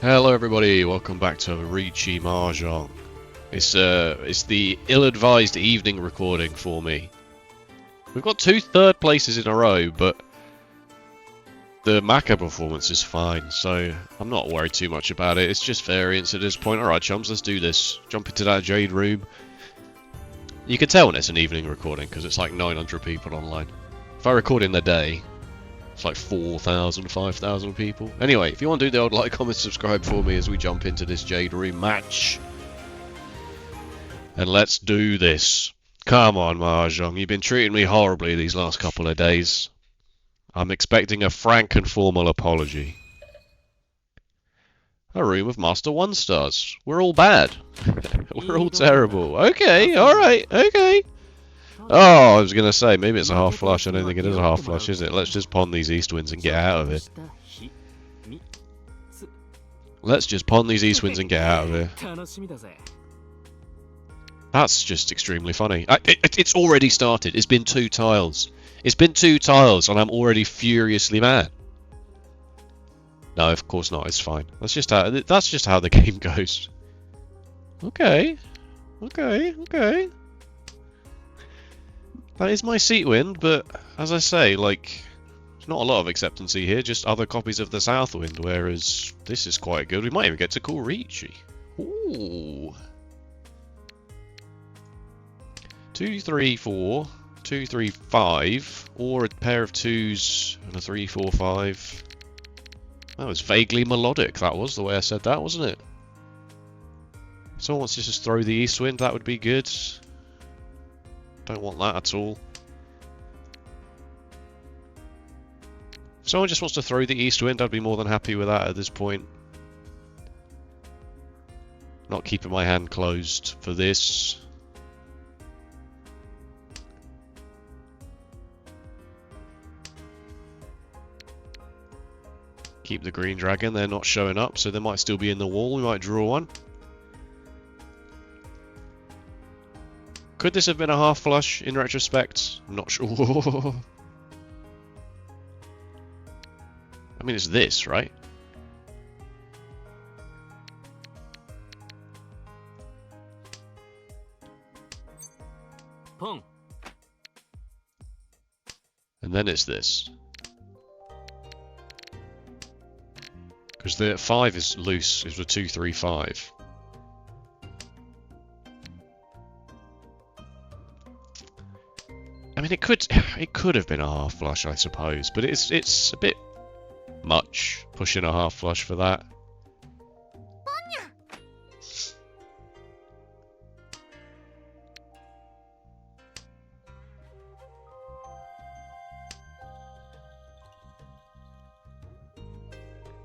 Hello everybody, welcome back to Riichi Mahjong. It's the ill-advised evening recording for me. We've got 2 third places in a row, but the Maka performance is fine, so I'm not worried too much about it. It's just variance at this point. Alright chums, let's do this. Jump into that Jade room. You can tell when it's an evening recording, because it's like 900 people online. If I record in the day, it's like 4,000, 5,000 people. Anyway, if you want to do the old like, comment, subscribe for me as we jump into this Jade room match. And let's do this. Come on, Mahjong. You've been treating me horribly these last couple of days. I'm expecting a frank and formal apology. A room of Master 1 stars. We're all bad. We're all terrible. Okay, alright, okay. Oh, I was going to say, maybe it's a half flush. I don't think it is a half flush, is it? Let's just pawn these east winds and get out of it. Let's just pawn these east winds and get out of here. That's just extremely funny. It's already started. It's been 2 tiles. It's been 2 tiles and I'm already furiously mad. No, of course not. It's fine. That's just how the game goes. Okay. Okay, okay. That is my seat wind, but as I say, like, there's not a lot of acceptancy here, just other copies of the south wind, whereas this is quite good. We might even get to call Riichi. Ooh. 2, 3, 4, 2, 3, 5, or a pair of 2s and a 3, 4, 5. That was vaguely melodic, that was the way I said that, wasn't it? If someone wants to just throw the east wind, that would be good. Don't want that at all. If someone just wants to throw the east wind, I'd be more than happy with that at this point. Not keeping my hand closed for this. Keep the green dragon, they're not showing up, so they might still be in the wall. We might draw one. Could this have been a half flush in retrospect? I'm not sure. I mean, it's this, right? Pong. And then it's this. Because the 5 is loose, it's a 2, 3, 5. I mean, it could have been a half flush, I suppose, but it's a bit much pushing a half flush for that.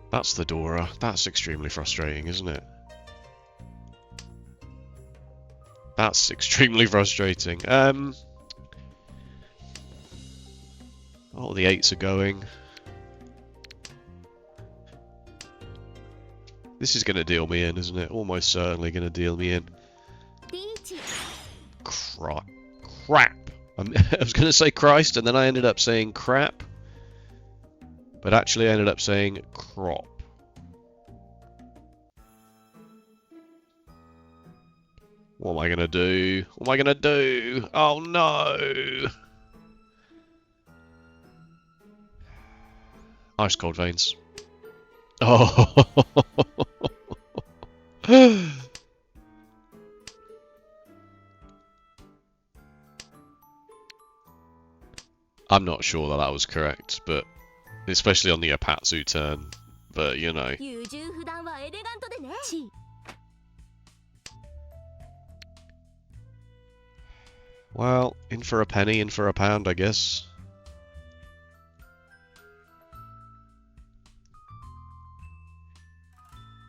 That's the Dora. That's extremely frustrating, isn't it? That's extremely frustrating. Oh, the 8s are going. This is going to deal me in, isn't it? Almost certainly going to deal me in. Crap. I was going to say Christ, and then I ended up saying crap. But actually I ended up saying crop. What am I going to do? What am I going to do? Oh no! Ice cold veins. Oh! I'm not sure that was correct, but especially on the Apatsu turn, but you know. Well, in for a penny, in for a pound, I guess.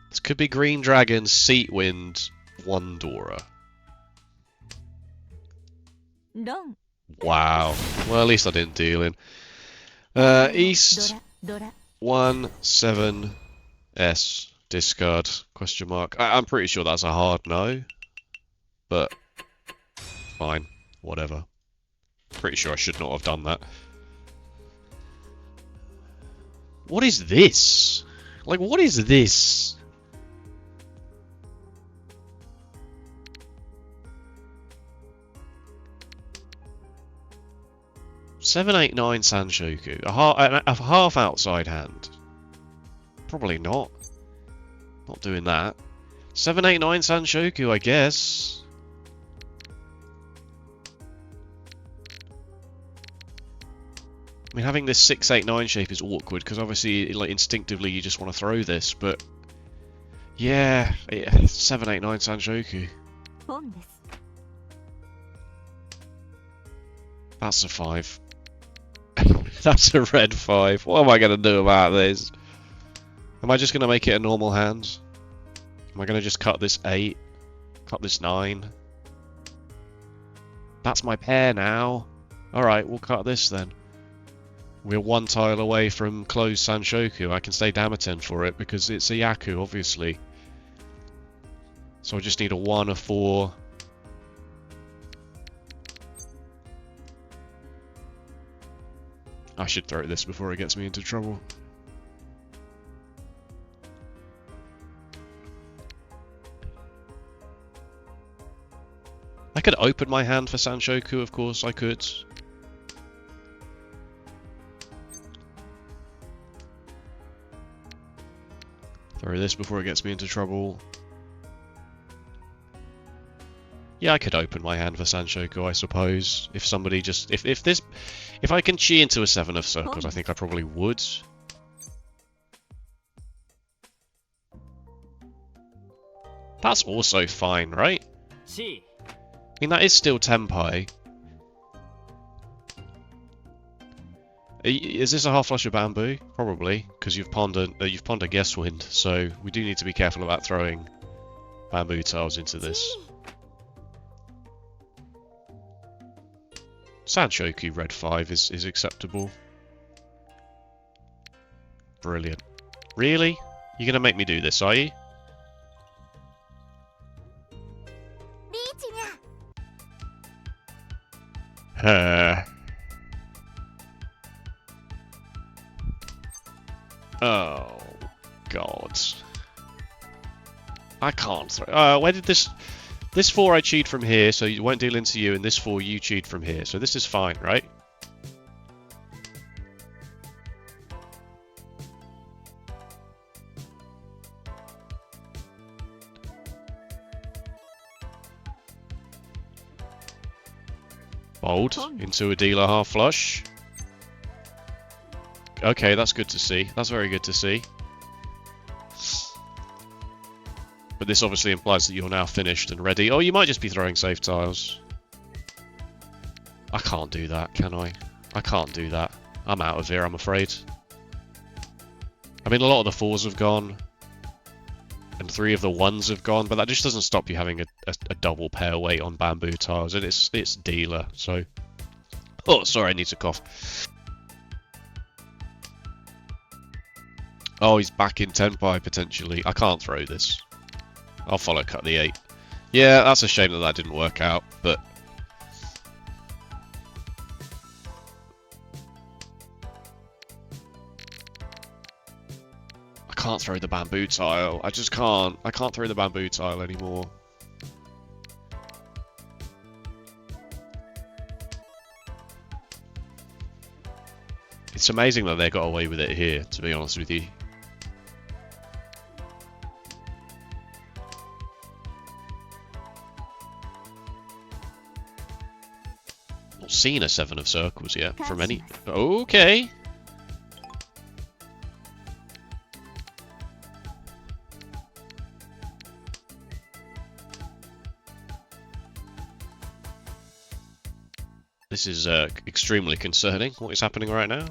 This could be Green Dragon, Seat Wind, 1 Dora. Wow. Well, at least I didn't deal in. East 1 7 S discard question mark. I'm pretty sure that's a hard no, but fine, whatever. Pretty sure I should not have done that. What is this? Like, what is this? 7, 8, 9 Sanshoku. A half outside hand. Probably not. Not doing that. 7, 8, 9 Sanshoku, I guess. I mean, having this 6, 8, 9 shape is awkward, because obviously, like, instinctively you just want to throw this, but... Yeah, 7, 8, 9 Sanshoku. That's a 5. That's a red 5. What am I going to do about this? Am I just going to make it a normal hand? Am I going to just cut this 8? Cut this 9? That's my pair now. Alright, we'll cut this then. We're one tile away from closed Sanshoku. I can stay Damaten for it because it's a Yaku, obviously. So I just need a 1, a 4. I should throw this before it gets me into trouble. I could open my hand for Sanshoku, of course I could. Throw this before it gets me into trouble. Yeah, I could open my hand for Sanshoku, I suppose. If somebody just... If I can chi into a 7 of circles, I think I probably would. That's also fine, right? I mean, that is still Tenpai. Is this a half flush of bamboo? Probably, because you've pawned a guess wind, so we do need to be careful about throwing bamboo tiles into this. Sanshoku red 5 is acceptable. Brilliant. Really? You're gonna make me do this, are you? Oh, God. I can't throw... where did this... This 4 I cheat from here, so it won't deal into you, and this 4 you cheat from here, so this is fine, right? Bold into a dealer half flush. Okay, that's good to see. That's very good to see. But this obviously implies that you're now finished and ready. Oh, you might just be throwing safe tiles. I can't do that, can I? I can't do that. I'm out of here, I'm afraid. I mean, a lot of the 4s have gone. And 3 of the 1s have gone, but that just doesn't stop you having a double pair weight on bamboo tiles. And it's dealer, so... Oh, sorry, I need to cough. Oh, he's back in Tenpai, potentially. I can't throw this. I'll follow cut the 8. Yeah, that's a shame that didn't work out, but... I can't throw the bamboo tile. I just can't. I can't throw the bamboo tile anymore. It's amazing that they got away with it here, to be honest with you. Not seen a 7 of circles yet from any... Okay. This is extremely concerning. What is happening right now?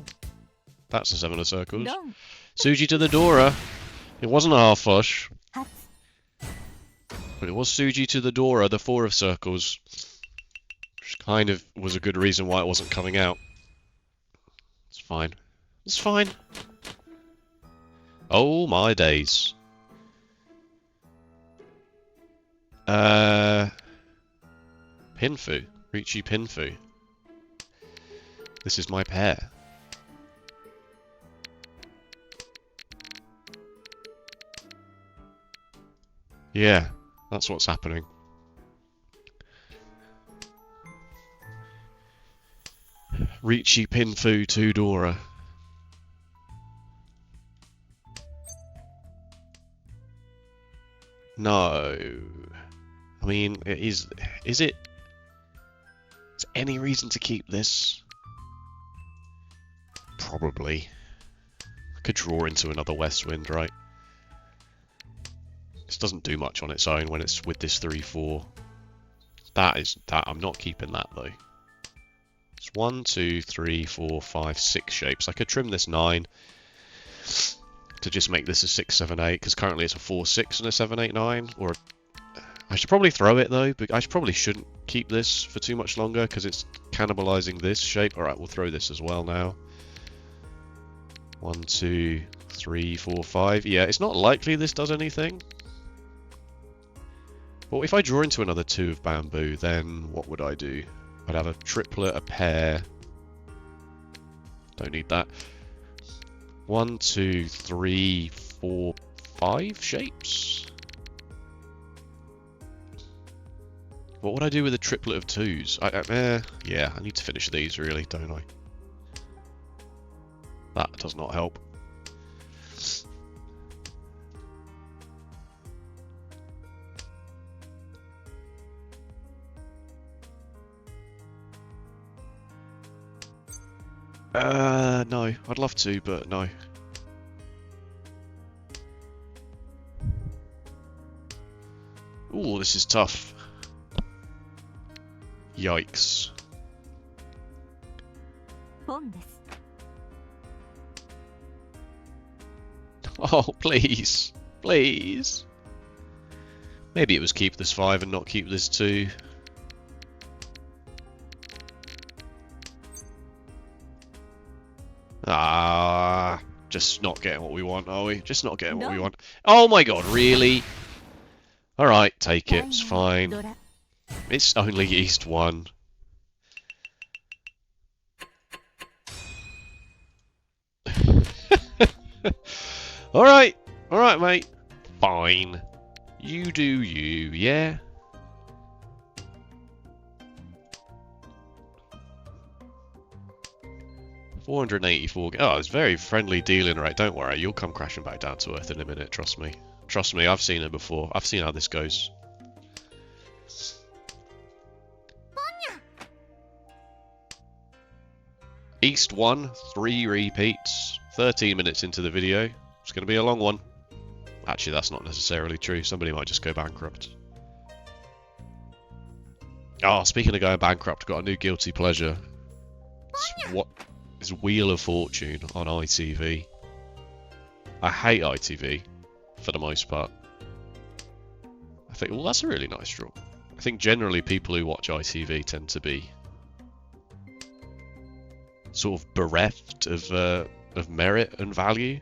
That's a 7 of circles. No. Suji to the Dora. It wasn't a half flush. But it was Suji to the Dora, the 4 of circles. Which kind of was a good reason why it wasn't coming out. It's fine. It's fine. Oh my days. Pinfu. Riichi Pinfu. This is my pair. Yeah, that's what's happening. Riichi Pinfu 2 Dora. No. I mean, is it? Is any reason to keep this? Probably. I could draw into another West Wind, right? This doesn't do much on its own when it's with this 3-4. That. I'm not keeping that though. It's 1, 2, 3, 4, 5, 6 shapes. I could trim this 9 to just make this a 6, 7, 8, because currently it's a 4, 6 and a 7, 8, 9. Or I should probably throw it though, but I probably shouldn't keep this for too much longer because it's cannibalizing this shape. Alright, we'll throw this as well now. 1, 2, 3, 4, 5. Yeah, it's not likely this does anything. But if I draw into another 2 of bamboo, then what would I do? I'd have a triplet, a pair. Don't need that. 1, 2, 3, 4, 5 shapes? What would I do with a triplet of 2s? Yeah, I need to finish these really, don't I? That does not help. No, I'd love to, but no. Ooh, this is tough. Yikes. Oh, please. Please. Maybe it was keep this 5 and not keep this 2. Ah, just not getting what we want, are we? Just not getting what we want. Oh my god, really? Alright, take it, it's fine. It's only East 1. Alright, alright mate. Fine. You do you, yeah? $484. Oh, it's very friendly dealing, right? Don't worry, you'll come crashing back down to earth in a minute, trust me. Trust me, I've seen it before. I've seen how this goes. East 1, 3 repeats. 13 minutes into the video. It's going to be a long one. Actually, that's not necessarily true. Somebody might just go bankrupt. Oh, speaking of going bankrupt, got a new guilty pleasure. It's Wheel of Fortune on ITV. I hate ITV, for the most part. I think, well, that's a really nice draw. I think generally people who watch ITV tend to be sort of bereft of merit and value.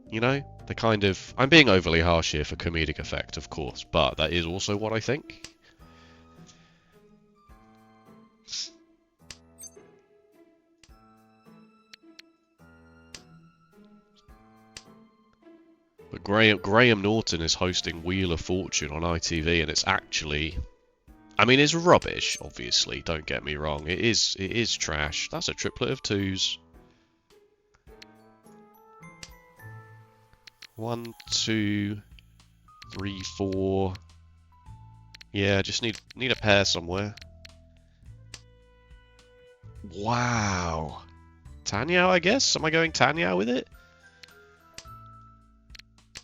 You know? The kind of... I'm being overly harsh here for comedic effect, of course, but that is also what I think. But Graham Norton is hosting Wheel of Fortune on ITV, and it's actually... I mean, it's rubbish, obviously, don't get me wrong. It is trash. That's a triplet of 2s. 1, 2, 3, 4. Yeah, just need a pair somewhere. Wow. Tanyao, I guess? Am I going Tanyao with it?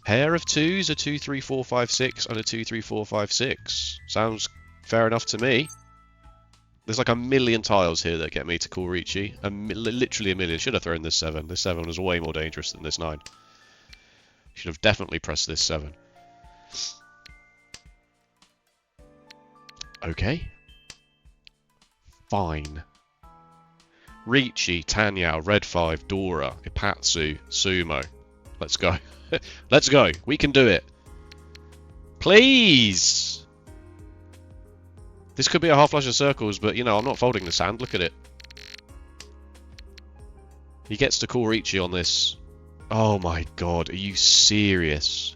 Pair of 2s, a 2, 3, 4, 5, 6, and a 2, 3, 4, 5, 6. Sounds fair enough to me. There's like a million tiles here that get me to call Riichi. Literally a million. Should have thrown this 7. This 7 was way more dangerous than this 9. Should have definitely pressed this 7. Okay. Fine. Riichi, Tanyao, Red 5, Dora, Ipatsu, Sumo. Let's go. Let's go. We can do it. Please! This could be a half flush of circles, but, you know, I'm not folding this hand. Look at it. He gets to call Riichi on this. Oh my god, are you serious?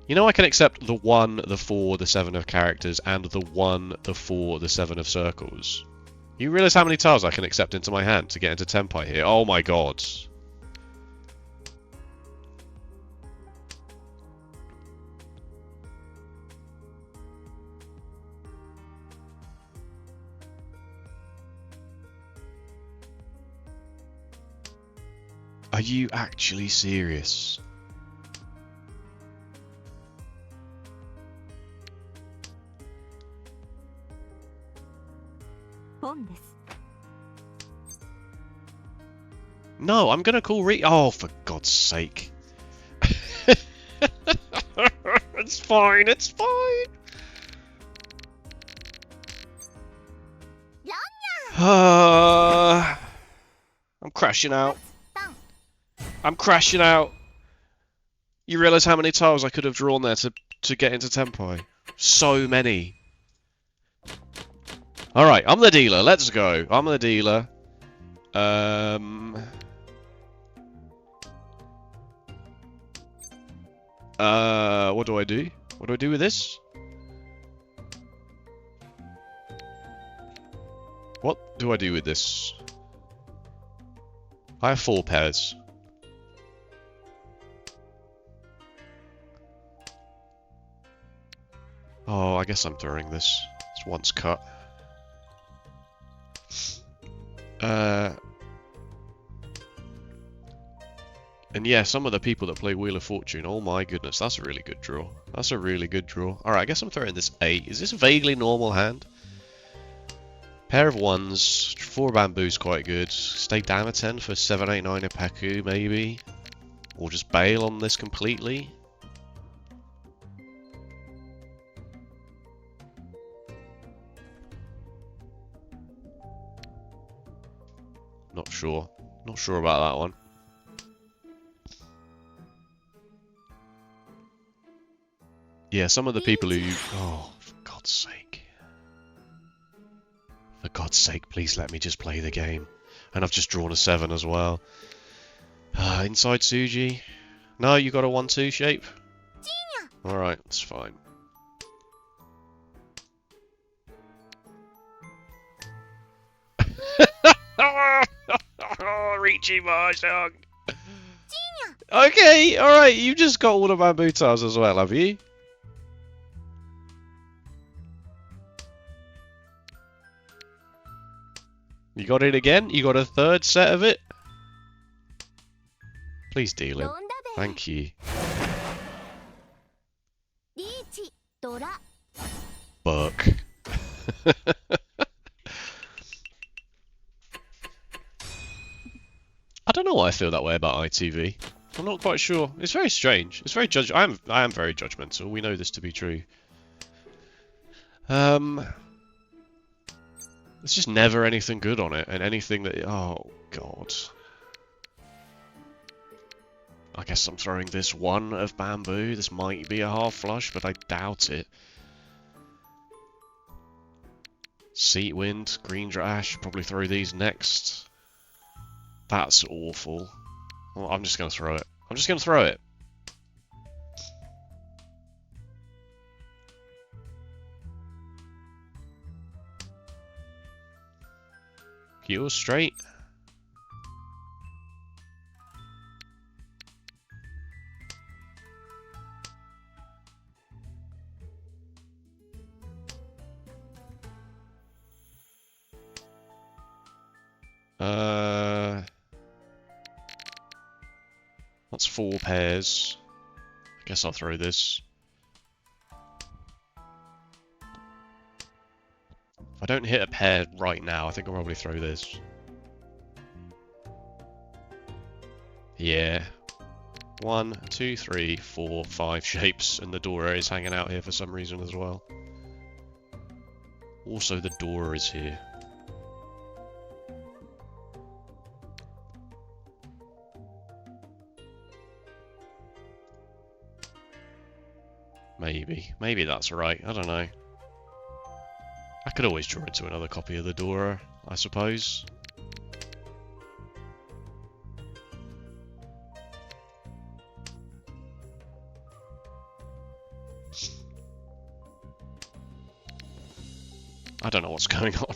You know I can accept the 1, the 4, the 7 of characters, and the 1, the 4, the 7 of circles. You realise how many tiles I can accept into my hand to get into Tenpai here? Oh my god. Are you actually serious? No, I'm gonna call Oh, for God's sake. It's fine, it's fine. I'm crashing out. I'm crashing out. You realise how many tiles I could have drawn there to get into Tenpai? So many. Alright, I'm the dealer. Let's go. I'm the dealer. What do I do? What do I do with this? What do I do with this? I have 4 pairs. Oh, I guess I'm throwing this. It's once cut. And yeah, some of the people that play Wheel of Fortune, oh my goodness, that's a really good draw. That's a really good draw. Alright, I guess I'm throwing this 8. Is this a vaguely normal hand? Pair of 1s, 4 bamboo's quite good. Stay down a 10 for 7, 8, 9 Ipeku, maybe. Or just bail on this completely. Not sure. Not sure about that one. Yeah, some of the people who... Oh, for God's sake. For God's sake, please let me just play the game. And I've just drawn a 7 as well. Inside Suji. No, you got a 1-2 shape? Alright, that's fine. Riichi Mahjong! Okay, alright, you just got all the bamboo tiles as well, have you? You got it again? You got a 3rd set of it? Please deal it. Thank you. Fuck. I don't know why I feel that way about ITV. I'm not quite sure. It's very strange. It's very I am very judgmental. We know this to be true. There's just never anything good on it, and anything that... Oh, God. I guess I'm throwing this 1 of bamboo. This might be a half flush, but I doubt it. Seat wind, green trash. Probably throw these next. That's awful. Well, I'm just going to throw it. I'm just going to throw it. You're straight. That's 4 pairs. I guess I'll throw this. If I don't hit a pair right now, I think I'll probably throw this. Yeah. 1, 2, 3, 4, 5 shapes, and the Dora is hanging out here for some reason as well. Also, the Dora is here. Maybe that's right. I don't know. I could always draw into another copy of the Dora, I suppose. I don't know what's going on.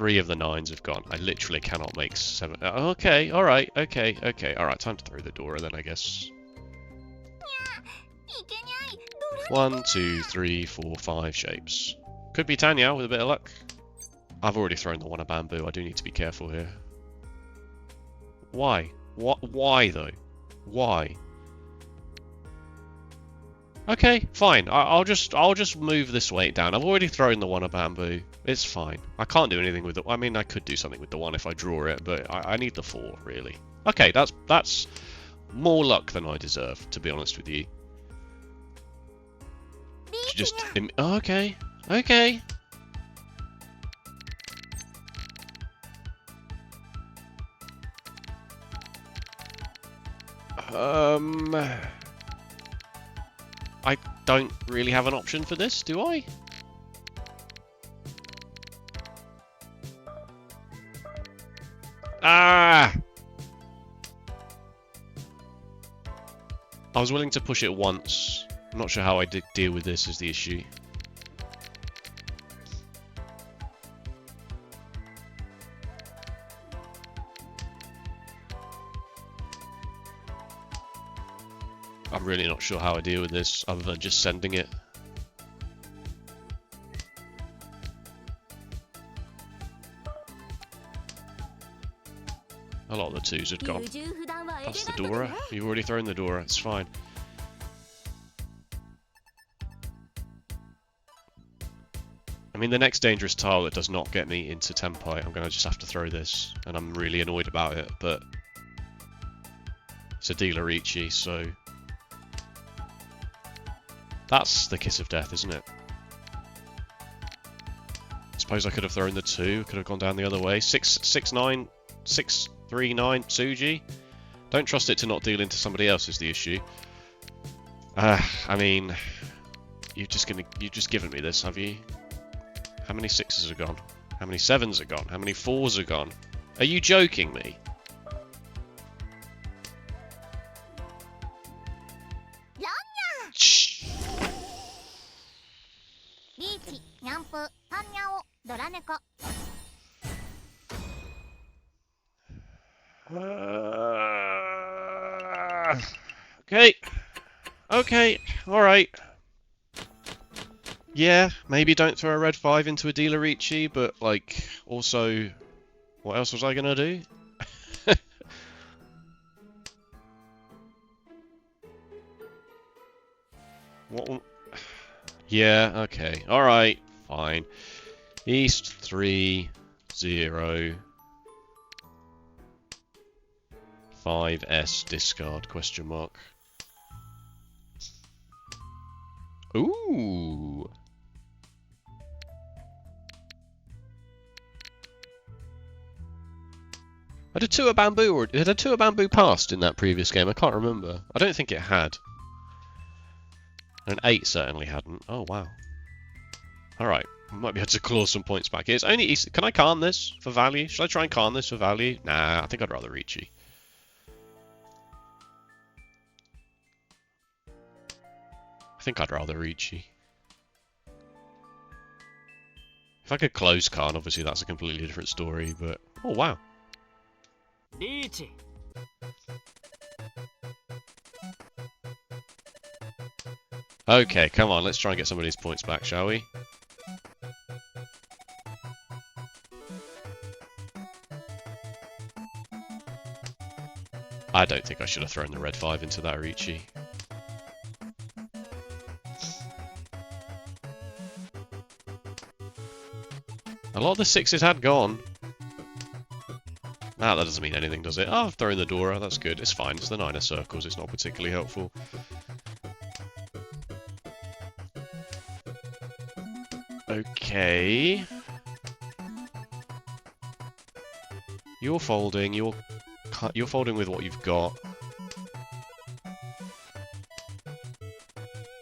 3 of the 9s have gone. I literally cannot make 7. Okay, alright, okay. Alright, time to throw the Dora then, I guess. 1, 2, 3, 4, 5 shapes. Could be Tanya with a bit of luck. I've already thrown the one of bamboo. I do need to be careful here. Why? Why though? Why? Okay, fine. I'll just move this weight down. I've already thrown the one of bamboo. It's fine. I can't do anything with it. I mean, I could do something with the one if I draw it, but I need the 4 really. Okay, that's more luck than I deserve, to be honest with you. Just okay. I don't really have an option for this, do I? Ah! I was willing to push it once. I'm not sure how I did deal with this is the issue. I'm really not sure how I deal with this, other than just sending it. A lot of the 2s had gone. That's the Dora. You've already thrown the Dora, it's fine. I mean, the next dangerous tile that does not get me into Tempai, I'm going to just have to throw this, and I'm really annoyed about it, but it's a dealer Riichi, so that's the kiss of death, isn't it? I suppose I could have thrown the 2, could have gone down the other way. 6, 9, 6, 3, 9, Tsuji. Don't trust it to not deal into somebody else is the issue. I mean, you've just given me this, have you? How many 6s are gone? How many 7s are gone? How many 4s are gone? Are you joking me? Okay, alright. Yeah, maybe don't throw a red 5 into a dealer Riichi, but, like, also, what else was I gonna do? What? Yeah, okay, alright, fine. East 3, 0. 5S discard, question mark. Ooh! Had a 2 of bamboo, or had a 2 of bamboo passed in that previous game? I can't remember. I don't think it had. An 8 certainly hadn't. Oh wow. Alright, we might be able to claw some points back. It's only East. Can I Khan this for value? Should I try and Khan this for value? Nah, I think I'd rather Riichi. I think I'd rather Riichi. If I could close Khan, obviously that's a completely different story, but... Oh, wow. Riichi. Okay, come on, let's try and get some of these points back, shall we? I don't think I should have thrown the red 5 into that Riichi. A lot of the 6s had gone. Nah, that doesn't mean anything, does it? Oh, I've thrown the Dora, that's good. It's fine, it's the 9 of circles, it's not particularly helpful. Okay. You're folding, you're folding with what you've got.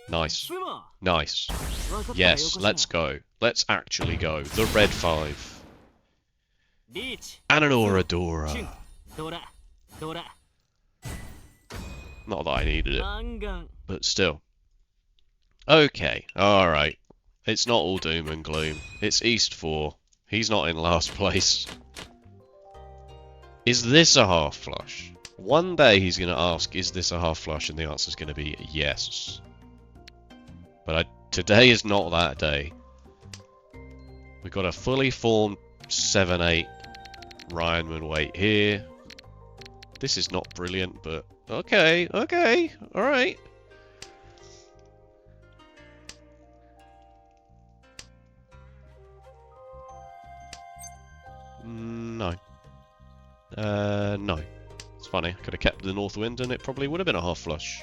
Nice. Nice. Yes, let's go. Let's actually go. The red 5. And an Dora. Not that I needed it, but still. Okay, alright. It's not all doom and gloom. It's East 4. He's not in last place. Is this a half flush? One day he's going to ask, is this a half flush? And the answer is going to be yes. But today is not that day. We've got a fully formed 7-8 Ryanman weight here. This is not brilliant, but okay, okay, alright. No. No. It's funny, I could have kept the north wind and it probably would have been a half flush.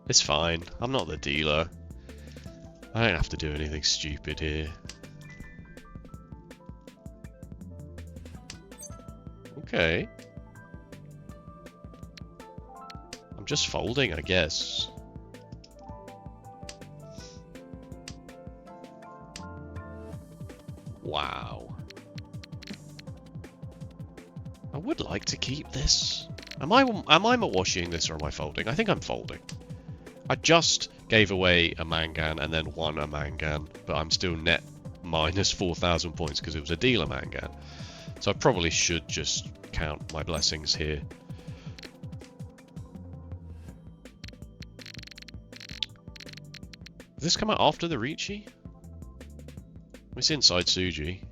It's fine. I'm not the dealer. I don't have to do anything stupid here. Okay. I'm just folding, I guess. Wow. I would like to keep this. Am I washing this or am I folding? I think I'm folding. I just gave away a Mangan and then won a Mangan, but I'm still net minus 4,000 points because it was a dealer Mangan. So I probably should just count my blessings here. Does this come out after the Riichi? It's inside Suji.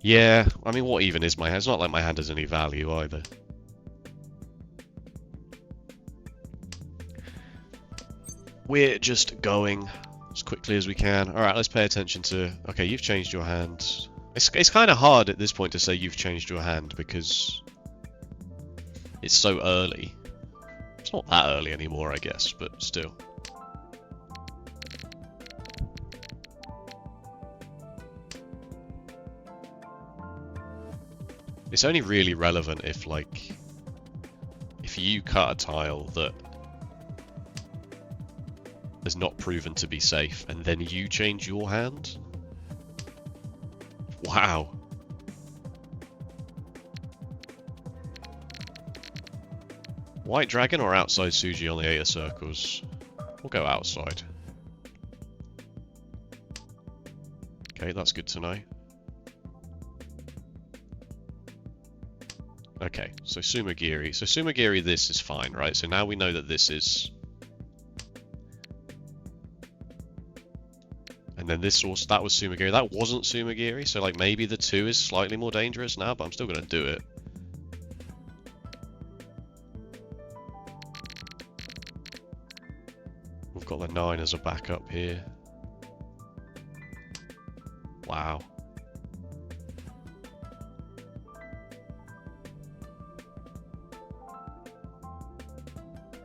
Yeah, I mean, what even is my hand? It's not like my hand has any value either. We're just going as quickly as we can. Alright, let's pay attention to... Okay, you've changed your hand. It's kind of hard at this point to say you've changed your hand because it's so early. It's not that early anymore, I guess, but still. It's only really relevant if, like, if you cut a tile that is not proven to be safe, and then you change your hand. Wow. White Dragon or outside Suji on the 8 of circles? We'll go outside. Okay, that's good to know. Okay, so Sumagiri. So Sumagiri, this is fine, right? So now we know that this is... And then this was, that was Sumagiri. That wasn't Sumagiri, so like maybe the 2 is slightly more dangerous now, but I'm still going to do it. We've got the 9 as a backup here. Wow.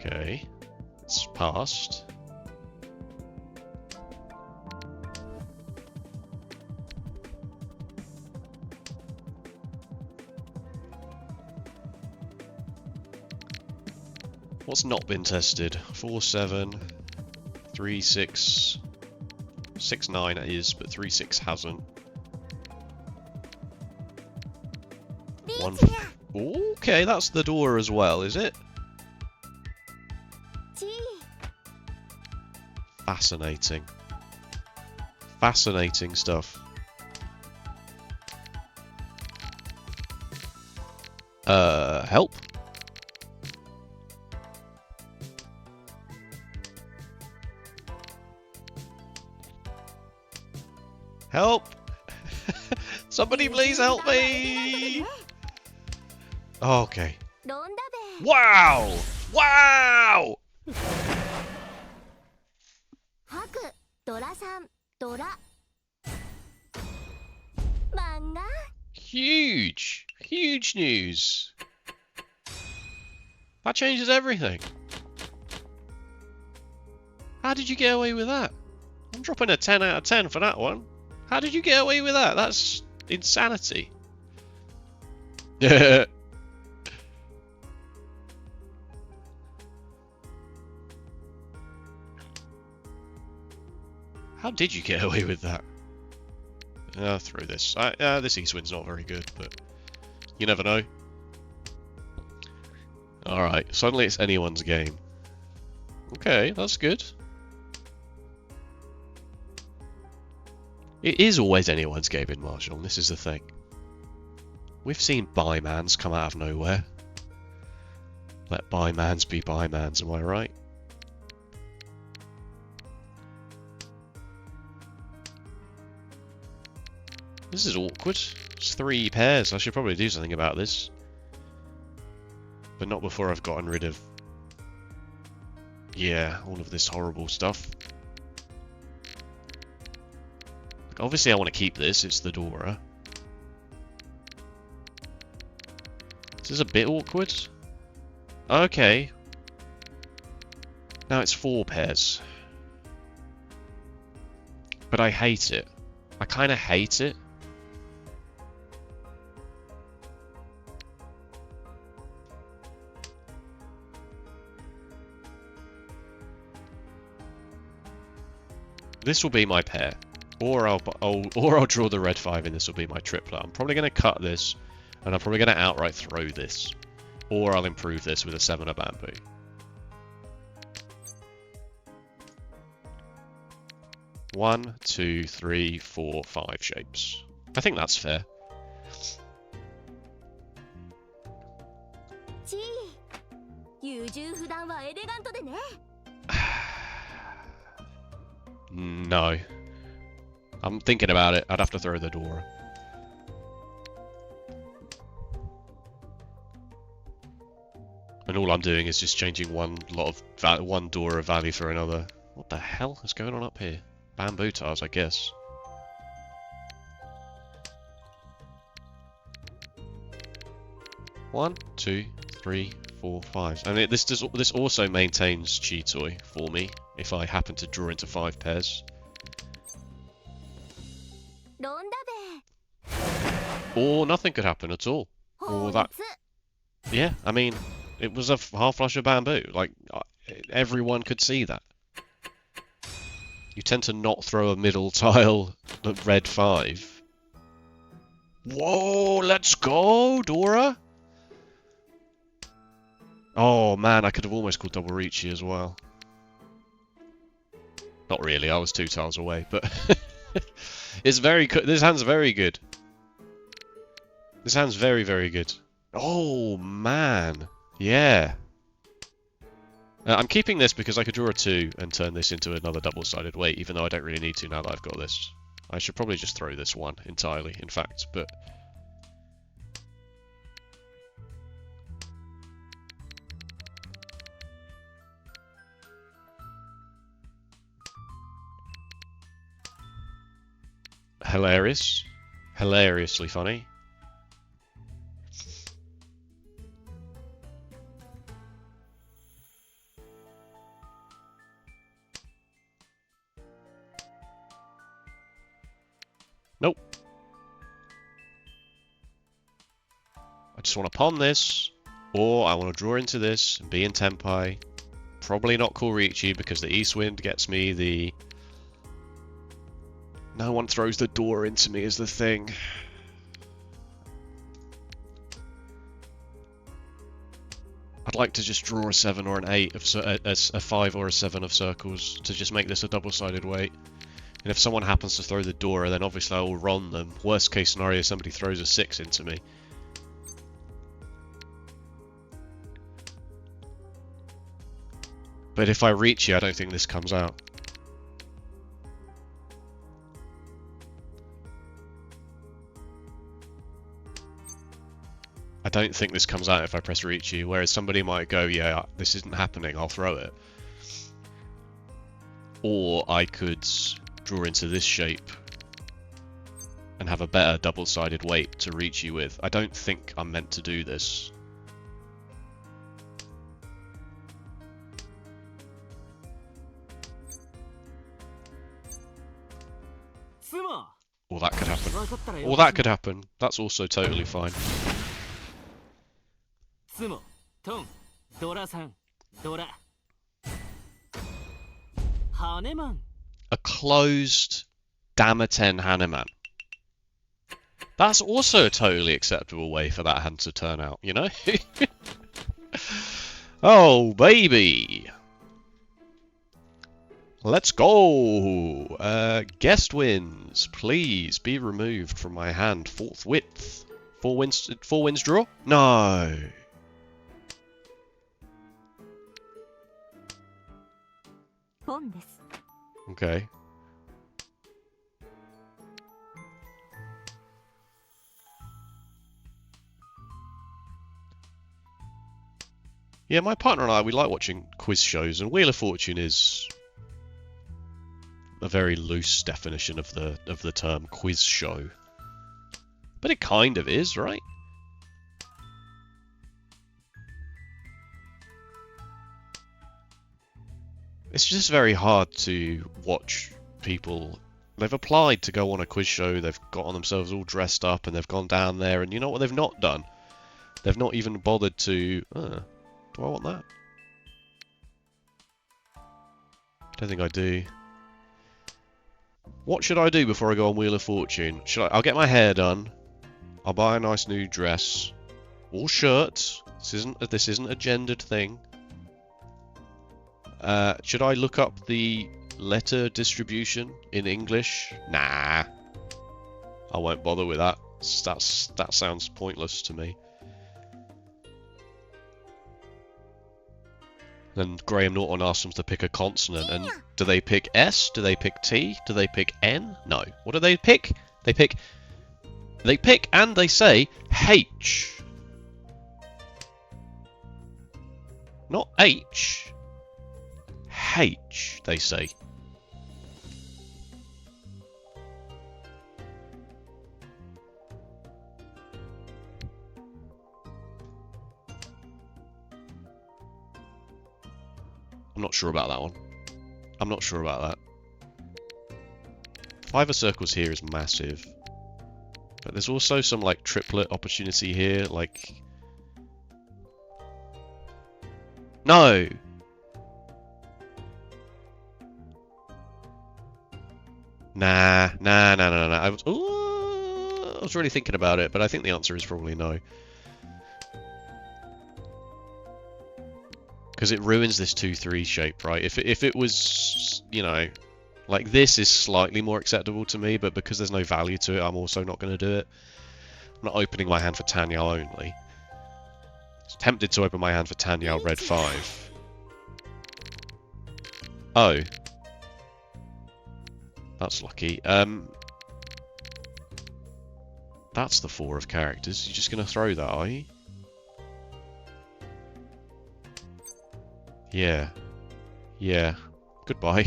Okay, it's passed. What's not been tested? 4-7, 3-6, 6-9 it is, but 3-6 hasn't. 1. Okay, that's the door as well, is it? Fascinating. Fascinating stuff. Help? Help! Somebody please help me! Okay. Wow! Wow! Huge! Huge news! That changes everything. How did you get away with that? I'm dropping a 10 out of 10 for that one. How did you get away with that? That's insanity. How did you get away with that? Through this. This East Wind's not very good, but you never know. Alright, suddenly it's anyone's game. Okay, that's good. It is always anyone's game in Mahjong, this is the thing. We've seen buy-mans come out of nowhere. Let buy-mans be buy-mans, am I right? This is awkward. It's 3 pairs. I should probably do something about this. But not before I've gotten rid of... yeah, all of this horrible stuff. Like, obviously I want to keep this. It's the Dora. This is a bit awkward. Okay. Now it's 4 pairs. But I hate it. I kind of hate it. This will be my pair, or I'll draw the red 5 and this will be my triplet. I'm probably going to cut this, and I'm probably going to outright throw this, or I'll improve this with a 7 of bamboo. One, 2, 3, 4, 5 shapes. I think that's fair. No. I'm thinking about it. I'd have to throw the Dora. And all I'm doing is just changing one Dora value for another. What the hell is going on up here? Bamboo tiles, I guess. One, 2, 3, 4, 5. And this also maintains Chitoi for me if I happen to draw into 5 pairs. Or nothing could happen at all. Or that... yeah, I mean, it was a half flush of bamboo. Like, everyone could see that. You tend to not throw a middle tile at red 5. Whoa, let's go, Dora! Oh man, I could have almost called double Riichi as well. Not really, I was 2 tiles away, but... it's very good. This hand's very good. This hand's very, very good. Oh, man. Yeah. I'm keeping this because I could draw a 2 and turn this into another double-sided weight, even though I don't really need to now that I've got this. I should probably just throw this one entirely, in fact, but... hilarious. Hilariously funny. Nope. I just want to pawn this, or I want to draw into this and be in Tenpai. Probably not call Riichi because the East Wind gets me the... no one throws the door into me is the thing. I'd like to just draw a 7 or an 8 of a 5 or a 7 of circles to just make this a double-sided weight. And if someone happens to throw the door, then obviously I will run them. Worst case scenario, somebody throws a 6 into me. But if I reach you, I don't think this comes out. I don't think this comes out if I press Riichi, whereas somebody might go, yeah, this isn't happening, I'll throw it. Or I could draw into this shape and have a better double-sided weight to Riichi with. I don't think I'm meant to do this. Or that could happen. Or that could happen. That's also totally fine. A closed Damaten Hanuman. That's also a totally acceptable way for that hand to turn out, you know? Oh, baby! Let's go! Guest wins. Please be removed from my hand forthwith. Four wins draw? No! Okay. Yeah, my partner and I, we like watching quiz shows, and Wheel of Fortune is a very loose definition of the term quiz show. But it kind of is, right? It's just very hard to watch people. They've applied to go on a quiz show, they've gotten themselves all dressed up, and they've gone down there, and you know what they've not done? They've not even bothered to... do I want that? Don't think I do. What should I do before I go on Wheel of Fortune? I'll get my hair done. I'll buy a nice new dress. Or shirt. This isn't a gendered thing. Should I look up the letter distribution in English? Nah. I won't bother with that. That sounds pointless to me. Then Graham Norton asks them to pick a consonant, and do they pick S? Do they pick T? Do they pick N? No. What do they pick? They pick and they say H. Not H. H, they say. I'm not sure about that one. I'm not sure about that. 5 of circles here is massive. But there's also some like triplet opportunity here, like... No! Nah. I was really thinking about it, but I think the answer is probably no. Because it ruins this 2-3 shape, right? If it was, you know, like this is slightly more acceptable to me, but because there's no value to it, I'm also not going to do it. I'm not opening my hand for Tanyao only. I was tempted to open my hand for Tanyao red 5. Oh. That's lucky. That's the 4 of characters. You're just going to throw that, are you? Yeah. Yeah. Goodbye.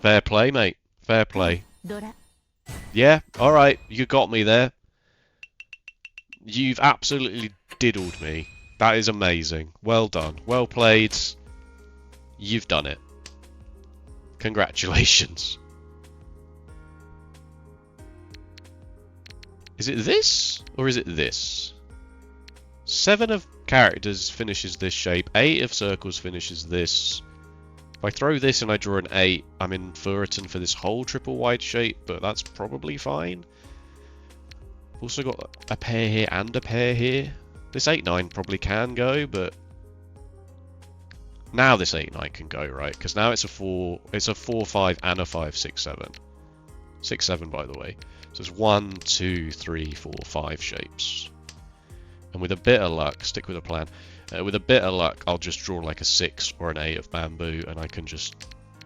Fair play, mate. Fair play. Yeah, alright. You got me there. You've absolutely diddled me. That is amazing. Well done. Well played. You've done it. Congratulations. Is it this? Or is it this? 7 of characters finishes this shape. 8 of circles finishes this. If I throw this and I draw an 8, I'm in Furiton for this whole triple wide shape, but that's probably fine. Also got a pair here and a pair here. This 8-9 probably can go, but now this 8-9 can go, right? Because now it's a 4-5 and a 5-6-7. 6-7, by the way. So it's 1, 2, 3, 4, 5 shapes. And with a bit of luck, stick with a plan. With a bit of luck, I'll just draw like a 6 or an 8 of bamboo, and I can just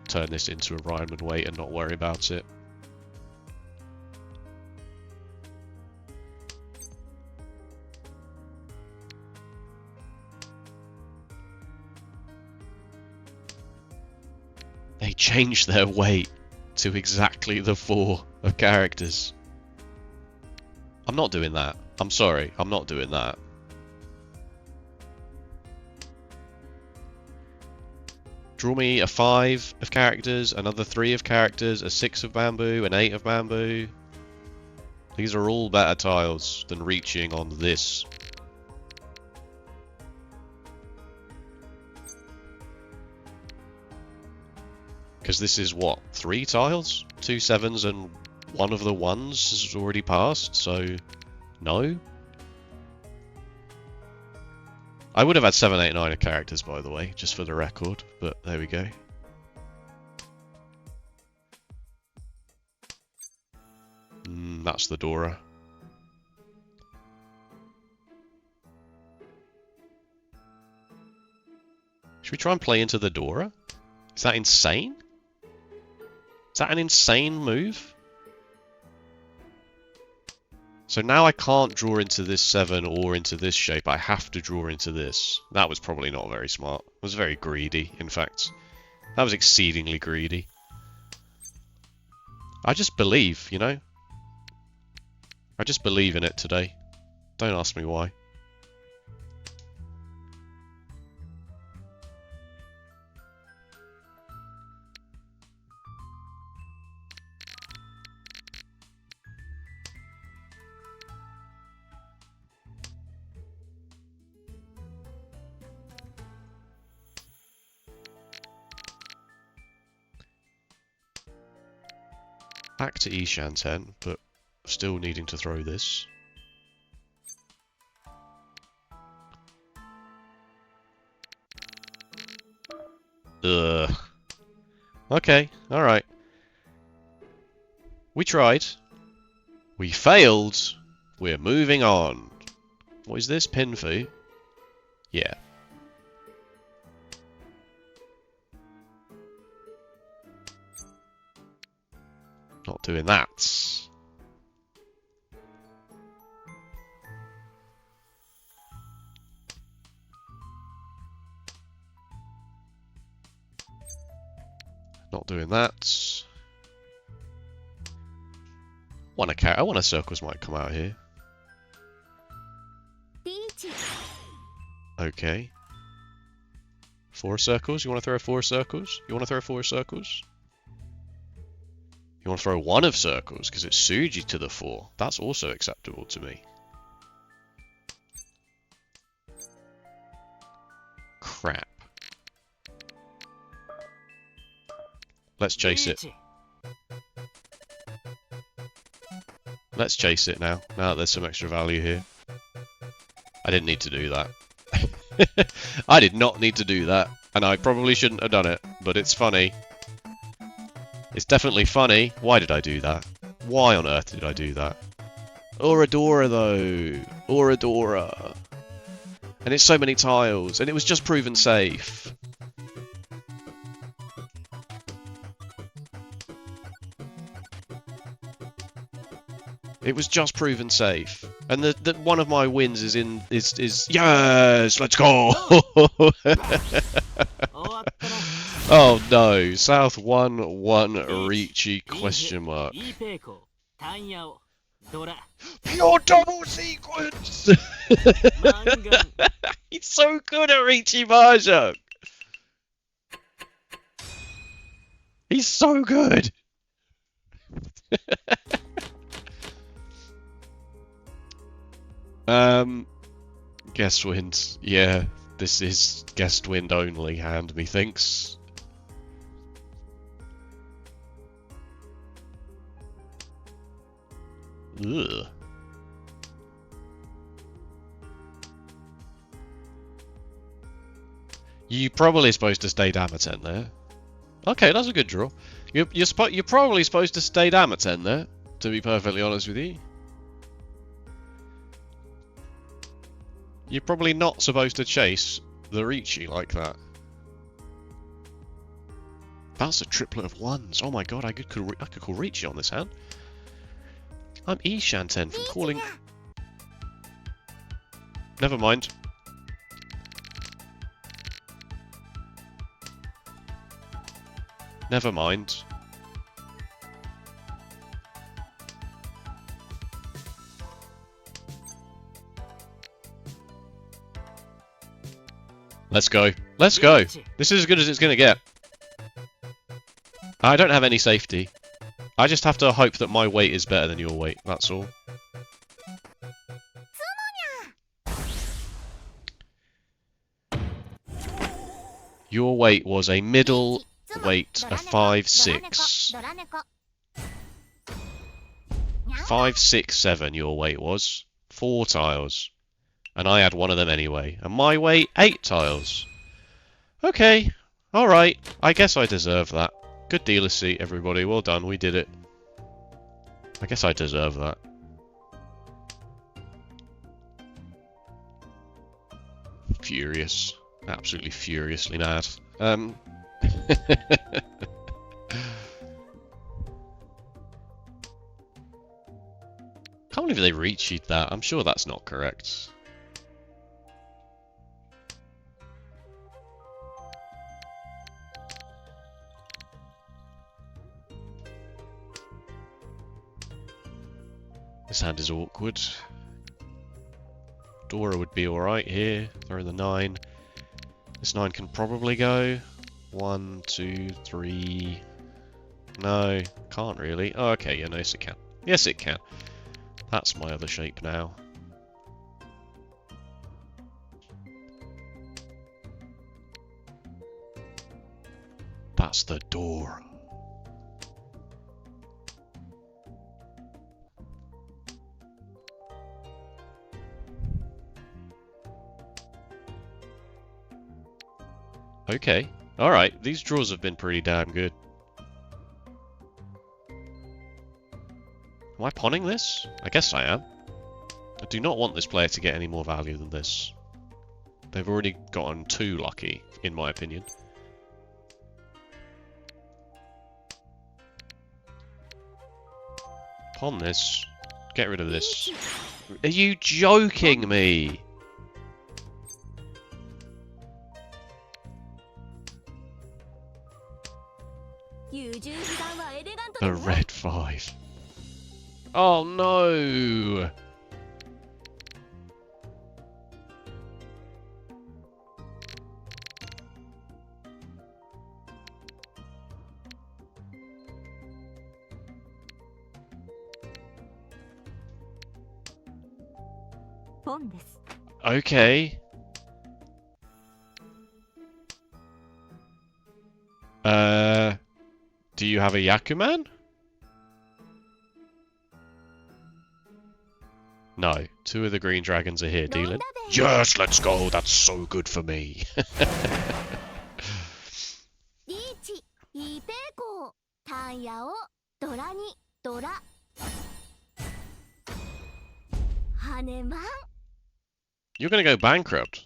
turn this into a Rhineman weight and not worry about it. They changed their weight to exactly the 4 of characters. I'm not doing that. I'm sorry, I'm not doing that. Draw me a 5 of characters, another 3 of characters, a 6 of bamboo, an 8 of bamboo. These are all better tiles than reaching on this Because this is what? 3 tiles? 2 7s and 1 of the 1s has already passed, so no. I would have had 7, 8, 9 characters, by the way, just for the record, but there we go. That's the Dora. Should we try and play into the Dora? Is that insane? Is that an insane move? So now I can't draw into this 7 or into this shape. I have to draw into this. That was probably not very smart. It was very greedy, in fact. That was exceedingly greedy. I just believe, you know? I just believe in it today. Don't ask me why. Back to Ishan 10, but still needing to throw this. Ugh. Okay, alright. We tried. We failed. We're moving on. What is this? Pinfu? Yeah. Not doing that. Not doing that. I want a circles might come out here. Okay. 4 circles? You want to throw 4 circles? You want to throw 4 circles? You want to throw 1 of circles because it's Suji to the 4. That's also acceptable to me. Crap. Let's chase it. Let's chase it now. Now that there's some extra value here. I didn't need to do that. I did not need to do that. And I probably shouldn't have done it. But it's funny. It's definitely funny. Why did I do that? Why on earth did I do that? Oradora though. Oradora. And it's so many tiles. And it was just proven safe. It was just proven safe. And the one of my wins is yes, let's go. Oh no, South 1-1 Riichi question mark. Pure double sequence. He's so good at Riichi Mahjong. He's so good. Guest wind. Yeah, this is guest wind only hand, methinks. Ugh. You're probably supposed to stay Damaten there. Okay, that's a good draw. You're probably supposed to stay Damaten there, to be perfectly honest with you. You're probably not supposed to chase the Riichi like that. That's a triplet of 1s. Oh my god, I could call Riichi on this hand. I'm Ishan 10 from calling... Never mind. Never mind. Let's go. Let's go. This is as good as it's going to get. I don't have any safety. I just have to hope that my weight is better than your weight. That's all. Your weight was a middle weight a 5-6. 5-6-7 your weight was. 4 tiles. And I had one of them anyway. And my weight, 8 tiles. Okay. Alright. I guess I deserve that. Good dealer seat, everybody. Well done. We did it. I guess I deserve that. Furious. Absolutely furiously mad. Can't believe they Riichi'd that. I'm sure that's not correct. This hand is awkward. Dora would be alright here. Throw the 9. This 9 can probably go. 1, 2, 3. No, can't really. Oh, okay, yeah, no, yes it can. Yes it can. That's my other shape now. That's the door. Okay. Alright, these draws have been pretty damn good. Am I pawning this? I guess I am. I do not want this player to get any more value than this. They've already gotten too lucky, in my opinion. Pawn this. Get rid of this. Are you joking me? The red 5. Oh no! Okay. Do you have a Yakuman? No. 2 of the green dragons are here dealing. Yes, let's go. That's so good for me. You're going to go bankrupt.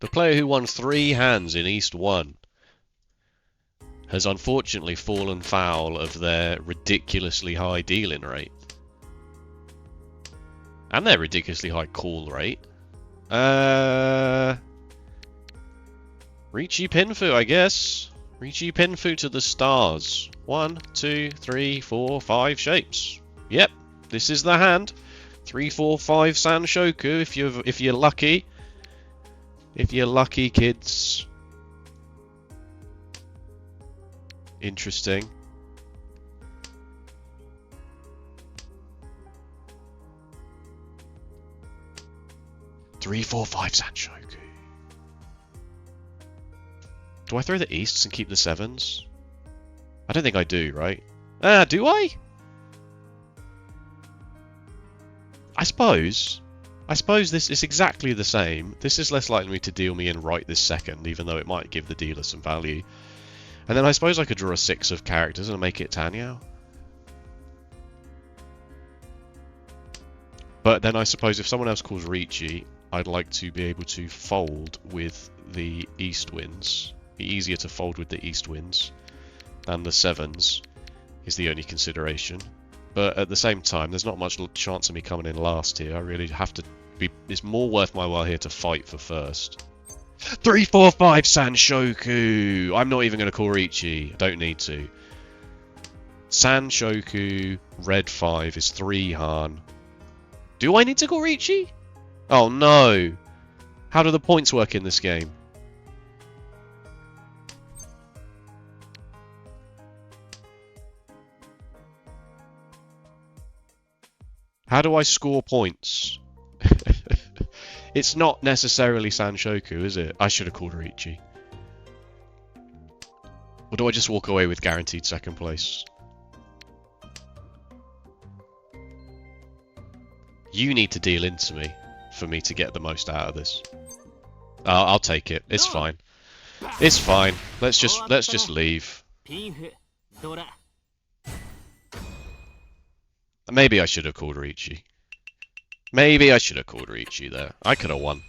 The player who won 3 hands in East 1 has unfortunately fallen foul of their ridiculously high dealing rate. And their ridiculously high call rate. Riichi Pinfu, I guess. Riichi Pinfu to the stars. 1, 2, 3, 4, 5 shapes. Yep, this is the hand. 3, 4, 5 Sanshoku if you're lucky. If you're lucky, kids. Interesting. Three, 4, 5 Sanshoku. Do I throw the easts and keep the 7s? I don't think I do, right? Do I? I suppose this is exactly the same. This is less likely to deal me in right this second, even though it might give the dealer some value. And then I suppose I could draw a 6 of characters and make it Tanyao. But then I suppose if someone else calls Riichi, I'd like to be able to fold with the East Winds. Be easier to fold with the East Winds than the 7s is the only consideration. But at the same time, there's not much chance of me coming in last here. I really have to be... It's more worth my while here to fight for first. 3, 4, 5 Sanshoku! I'm not even going to call Riichi. I don't need to. Sanshoku, red 5 is 3 Han. Do I need to call Riichi? Oh no! How do the points work in this game? How do I score points? It's not necessarily Sanshoku, is it? I should have called Riichi. Or do I just walk away with guaranteed second place? You need to deal into me for me to get the most out of this. I'll take it. It's fine. It's fine. Let's just leave. Maybe I should have called Riichi. Maybe I should have called Riichi there. I could have won.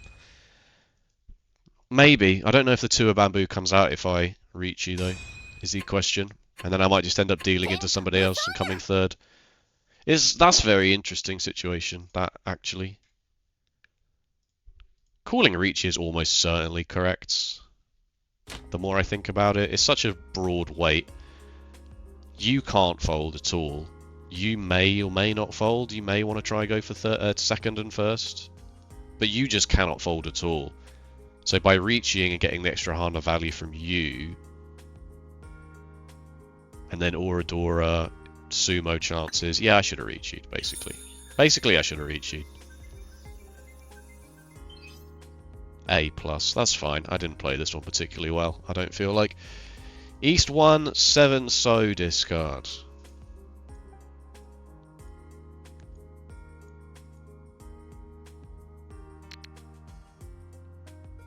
Maybe. I don't know if the two of bamboo comes out if I Riichi though, is the question. And then I might just end up dealing into somebody else and coming third. That's a very interesting situation, that actually. Calling Riichi is almost certainly correct. The more I think about it, it's such a broad weight. You can't fold at all. You may or may not fold. You may want to try go for second and first. But you just cannot fold at all. So by reaching and getting the extra Hana value from you, and then Oradora, Sumo chances, yeah, I should have reached basically. Basically, I should have reached. A+, that's fine. I didn't play this one particularly well, I don't feel like. East 1, 7 so discard.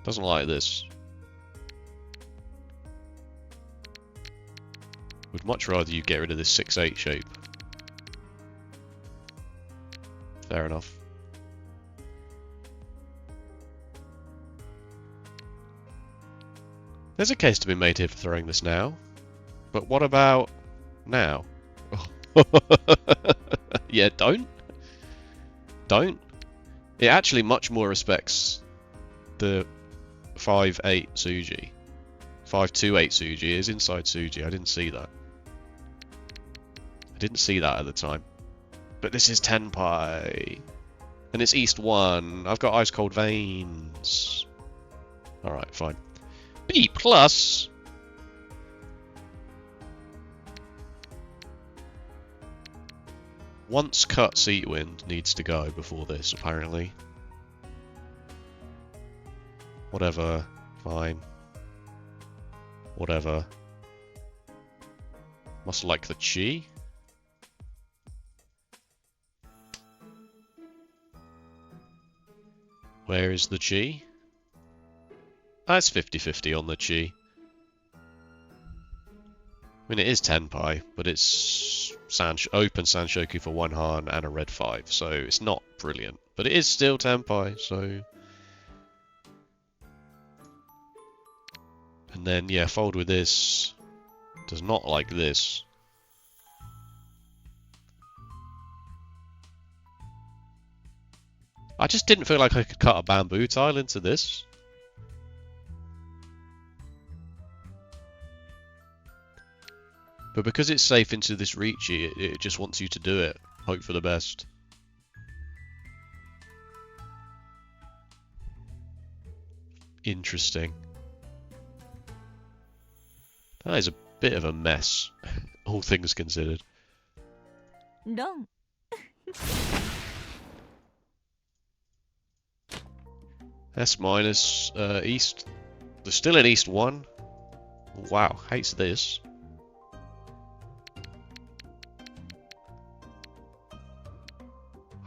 Doesn't like this. Would much rather you get rid of this 6-8 shape. Fair enough. There's a case to be made here for throwing this now. But what about now? Yeah, don't. Don't. It actually much more respects the 5-8 Tsuji. 5-2-8 Tsuji is inside Tsuji. I didn't see that. I didn't see that at the time. But this is Tenpai. And it's East 1. I've got ice cold veins. Alright, fine. B+. Once cut seat wind needs to go before this, apparently. Whatever. Fine. Whatever. Must like the chi. Where is the chi? That's 50-50 on the chi. I mean, it is Tenpai, but it's open Sanshoku for 1 Han and a red 5, so it's not brilliant. But it is still Tenpai, so... And then, yeah, fold with this. Does not like this. I just didn't feel like I could cut a bamboo tile into this. But because it's safe into this Riichi, it just wants you to do it. Hope for the best. Interesting. That is a bit of a mess, all things considered. Don't. S minus East. There's still an East 1. Wow, hates this.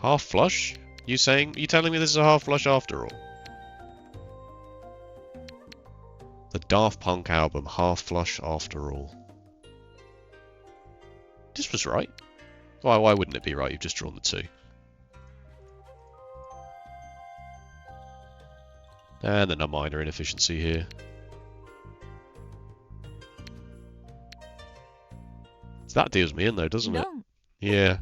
Half flush? You telling me this is a half flush after all? The Daft Punk album, Half Flush After All. This was right. Why wouldn't it be right? You've just drawn the 2. And then a minor inefficiency here. That deals me in though, doesn't it? Yeah.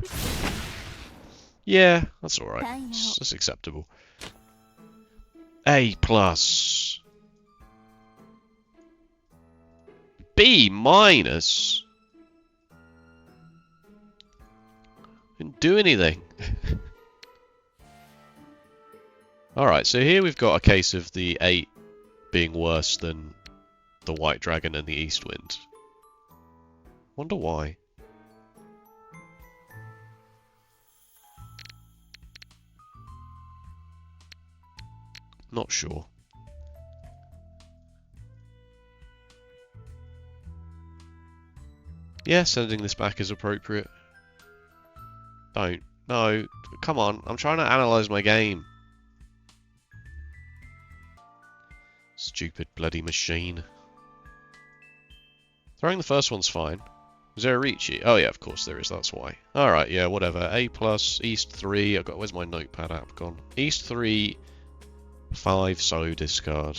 Yeah, that's alright. That's acceptable. A+. B-. Didn't do anything. Alright, so here we've got a case of the 8 being worse than the White Dragon and the East Wind. Wonder why. Not sure. Yeah, sending this back is appropriate. Don't. No. Come on. I'm trying to analyze my game. Stupid bloody machine. Throwing the first one's fine. Is there a Riichi? Oh yeah, of course there is, that's why. Alright, yeah, whatever. A+, East 3, I've got, where's my notepad app gone? East 3, 5, so discard.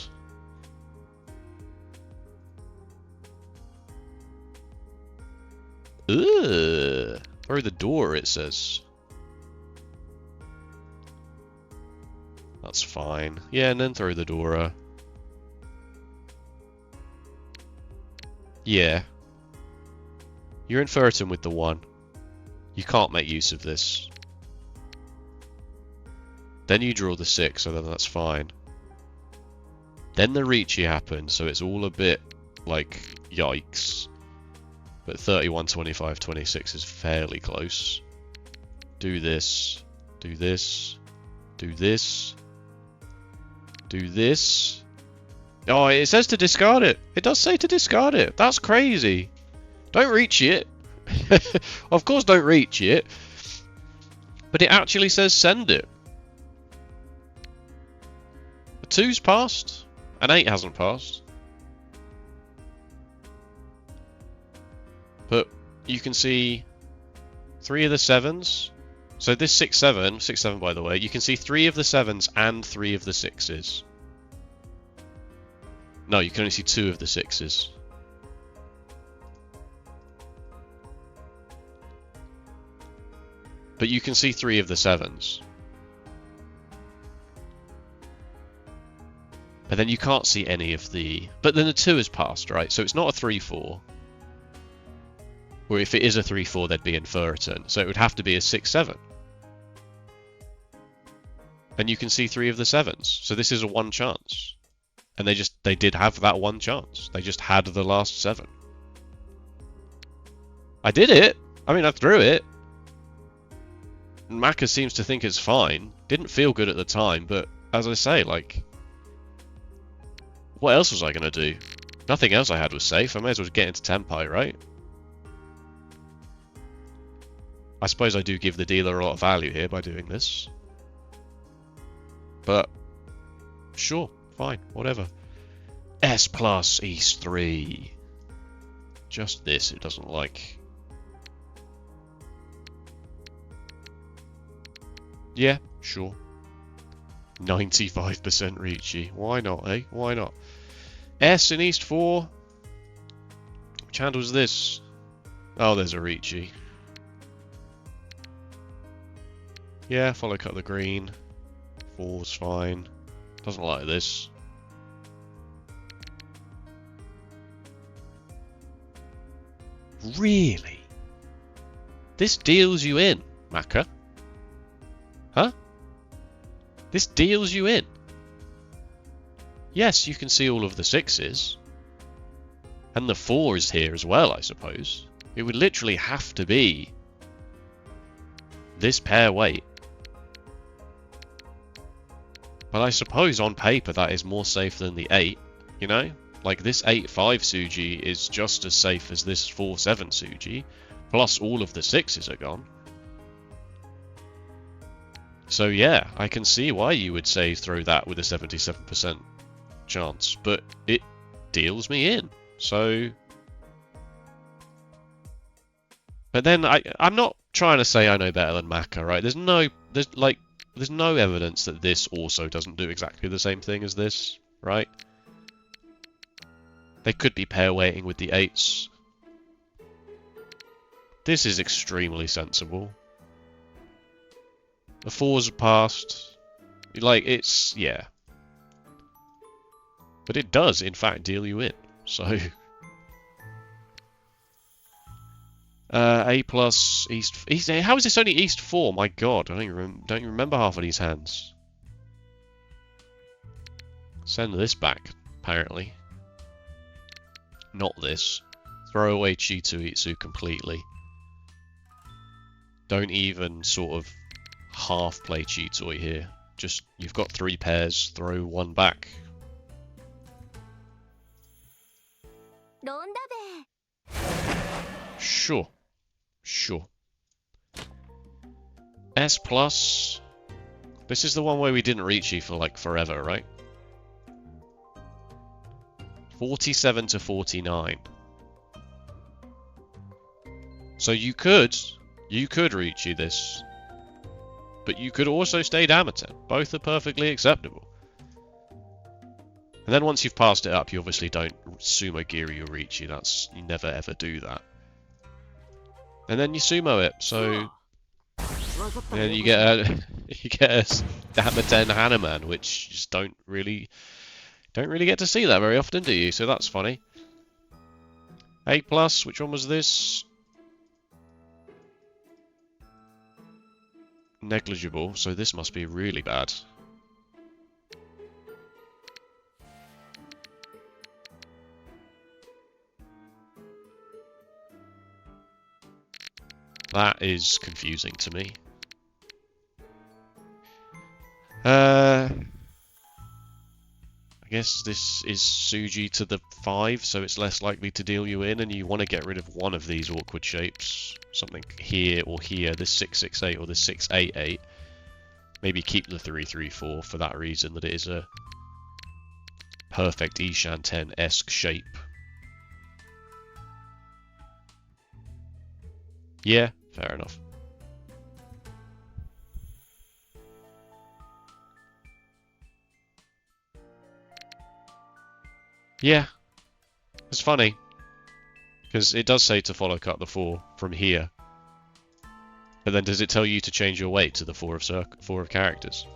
Ugh! Throw the door, it says. That's fine. Yeah, and then throw the door. Yeah. You're inferring with the 1. You can't make use of this. Then you draw the 6, so then that's fine. Then the Riichi happens, so it's all a bit like, yikes. But 31, 25, 26 is fairly close. Do this. Do this. Do this. Do this. Oh, it says to discard it. It does say to discard it. That's crazy. Don't reach it. Of course don't reach it. But it actually says send it. A 2's passed. An 8 hasn't passed. But you can see 3 of the 7s. So this 6-7, 6-7 by the way, you can see 3 of the 7s and 3 of the 6s. No, you can only see 2 of the 6s. But you can see 3 of the 7s. But then you can't see any of the... But then the 2 is passed, right? So it's not a 3-4. Or if it is a 3-4, there'd be inferton. So it would have to be a 6-7. And you can see 3 of the 7s. So this is a 1 chance. And they did have that 1 chance. They just had the last 7. I did it! I mean, I threw it. Maka seems to think it's fine. Didn't feel good at the time, but as I say, like... What else was I going to do? Nothing else I had was safe. I may as well get into Tenpai, right? I suppose I do give the dealer a lot of value here by doing this. But... Sure, fine, whatever. S plus East 3. Just this it doesn't like. Yeah, sure. 95% Riichi. Why not, eh? Why not? S in East 4. Which handles this? Oh, there's a Riichi. Yeah, follow cut the green. 4's fine. Doesn't like this. Really? This deals you in, Maka? Huh? This deals you in. Yes, you can see all of the 6s. And the 4 is here as well, I suppose. It would literally have to be this pair weight. But I suppose on paper that is more safe than the 8, you know? Like this 8-5 Tsuji is just as safe as this 4-7 Tsuji, plus all of the 6s are gone. So yeah, I can see why you would say throw that with a 77% chance, but it deals me in, so... But then I'm not trying to say I know better than Maka, right? There's no evidence that this also doesn't do exactly the same thing as this, right? They could be pair weighting with the 8s. This is extremely sensible. The 4s are passed. Like, it's... yeah. But it does, in fact, deal you in. So... A plus East... How is this only East 4? My god, I don't even remember half of these hands. Send this back, apparently. Not this. Throw away Chitu Itsu completely. Don't even sort of half play Chitoi here. Just, you've got 3 pairs, throw 1 back. Sure. Sure. S plus. This is the one where we didn't reach you for like forever, right? 47 to 49. So you could reach you this. But you could also stay Damatan. Both are perfectly acceptable. And then once you've passed it up, you obviously don't sumo giri your Riichi. You never ever do that. And then you sumo it, so and you get a Damatan Hanuman, which you just don't really get to see that very often, do you? So that's funny. A plus, which one was this? Negligible, so this must be really bad. That is confusing to me. I guess this is Suji to the 5, so it's less likely to deal you in, and you want to get rid of one of these awkward shapes. Something here or here, this 668 or this 688. Maybe keep the 334 for that reason, that it is a perfect Ishan 10-esque shape. Yeah, fair enough. Yeah, it's funny, because it does say to follow cut the 4 from here. But then does it tell you to change your weight to the 4 of characters?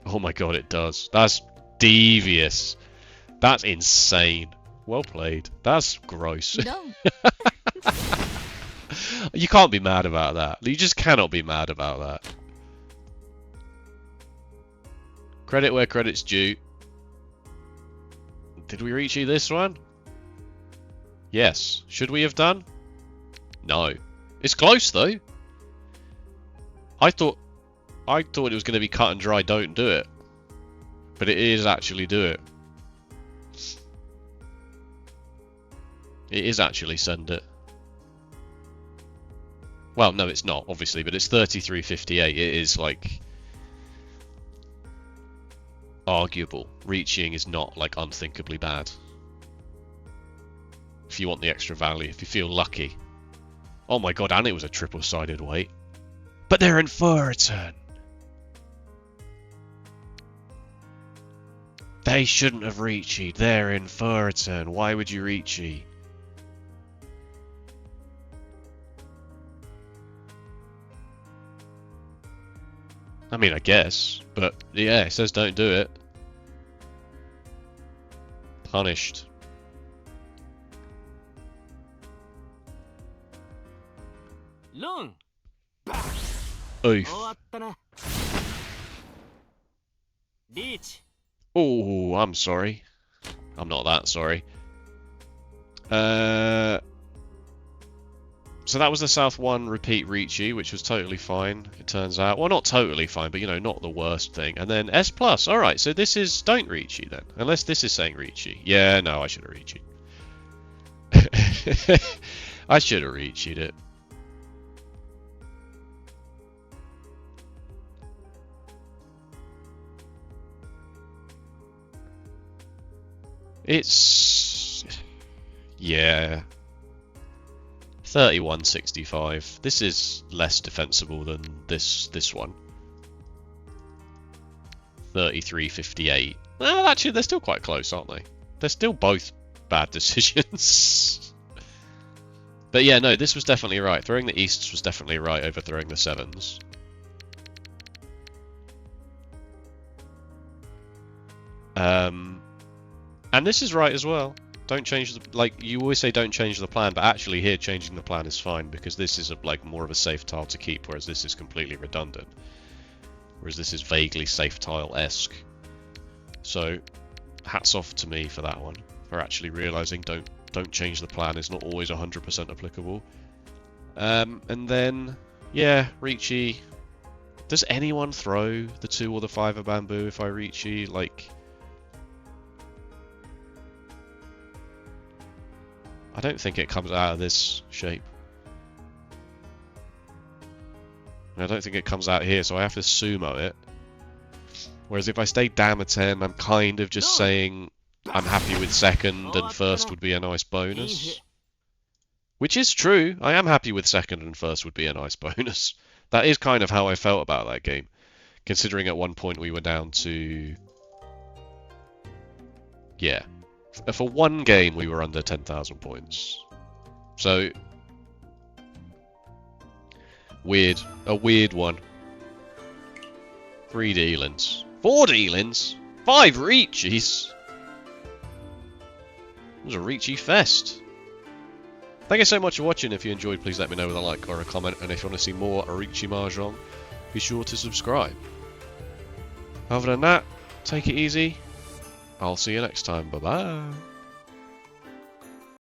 Oh my god, it does. That's devious. That's insane. Well played. That's gross. No. You can't be mad about that. You just cannot be mad about that. Credit where credit's due. Did we reach you this one? Yes. Should we have done? No. It's close though. I thought it was going to be cut and dry, don't do it. But it is actually do it. It is actually send it. Well, no, it's not, obviously, but it's 33.58. It is, like, arguable. Reaching is not, like, unthinkably bad. If you want the extra value, if you feel lucky. Oh my god, and it was a triple-sided weight. But they're in Furitan! They shouldn't have Riichi'd. They're in Furitan. Why would you Riichi? I mean, I guess, but yeah, it says don't do it. Punished. Oof. Oh, I'm sorry. I'm not that sorry. So that was the South 1 repeat Riichi, which was totally fine, it turns out. Well, not totally fine, but, you know, not the worst thing. And then S+. Alright, so this is don't Riichi then. Unless this is saying Riichi. Yeah, no, I should have Riichi'd. I should have Riichi'd it. It's... yeah... 31.65. This is less defensible than this one. 33.58. Well, actually, they're still quite close, aren't they? They're still both bad decisions. But yeah, no, this was definitely right. Throwing the Easts was definitely right over throwing the 7s. And this is right as well. Don't change the, like, you always say don't change the plan, but actually here changing the plan is fine because this is like more of a safe tile to keep, whereas this is completely redundant. Whereas this is vaguely safe tile-esque. So hats off to me for that one, for actually realizing don't change the plan is not always 100% applicable. And then yeah, Riichi. Does anyone throw the 2 or the 5 of bamboo if I Riichi? Like, I don't think it comes out of this shape. I don't think it comes out here, so I have to sumo it. Whereas if I stay down a 10, I'm kind of just saying I'm happy with second and first would be a nice bonus. Which is true. I am happy with second and first would be a nice bonus. That is kind of how I felt about that game. Considering at one point we were down to... Yeah. For one game we were under 10,000 points. So... Weird. A weird one. 3 dealings. 4 dealings? 5 Riichis? It was a Riichi fest. Thank you so much for watching. If you enjoyed, please let me know with a like or a comment. And if you want to see more Riichi Mahjong, be sure to subscribe. Other than that, take it easy. I'll see you next time. Bye-bye.